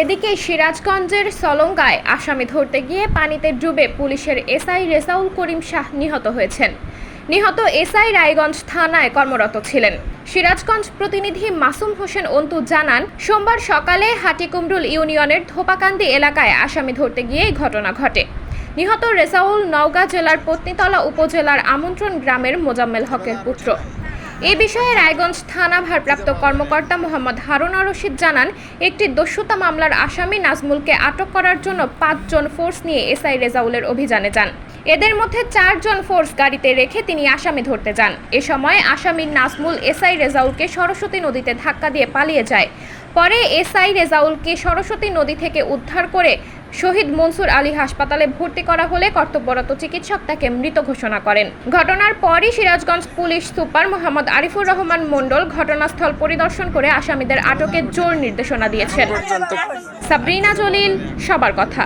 এদিকে সিরাজগঞ্জের সলঙ্গায় আসামি ধরতে গিয়ে পানিতে ডুবে পুলিশের এসআই রেজাউল করিম শাহ নিহত হয়েছেন। নিহত এসআই রায়গঞ্জ থানায় কর্মরত ছিলেন। সিরাজগঞ্জ প্রতিনিধি মাসুম হোসেন অন্তু জানান, সোমবার সকালে হাটিকুমরুল ইউনিয়নের ধোপাকান্দি এলাকায় আসামি ধরতে গিয়ে ঘটনা ঘটে। নিহত রেজাউল নওগাঁ জেলার পত্নীতলা উপজেলার আমন্ত্রণ গ্রামের মোজাম্মেল হকের পুত্র। এই বিষয়ে রায়গঞ্জ থানা ভারপ্রাপ্ত কর্মকর্তা মোহাম্মদ হারুন রশিদ জানান, একটি দস্যুতা মামলার আসামি নাজমুলকে আটক করার জন্য 5 জন ফোর্স নিয়ে এসআই রেজাউলের অভিযানে যান। এদের মধ্যে 4 জন ফোর্স গাড়িতে রেখে তিনি আসামি ধরতে যান। এ সময় আসামি নাজমুল এসআই রেজাউলকে সরস্বতী নদীতে ধাক্কা দিয়ে পালিয়ে যায়। পরে এসআই রেজাউলকে সরস্বতী নদী থেকে উদ্ধার করে শহীদ মনসুর আলী হাসপাতালে ভর্তি করা হলে কর্তব্যরত চিকিৎসক তাকে মৃত ঘোষণা করেন। ঘটনার পরই সিরাজগঞ্জ পুলিশ সুপার মোহাম্মদ আরিফুর রহমান মণ্ডল ঘটনাস্থল পরিদর্শন করে আসামিদের আটকের জোর নির্দেশনা দিয়েছেন। সাবরিনা জলিল, সবার কথা।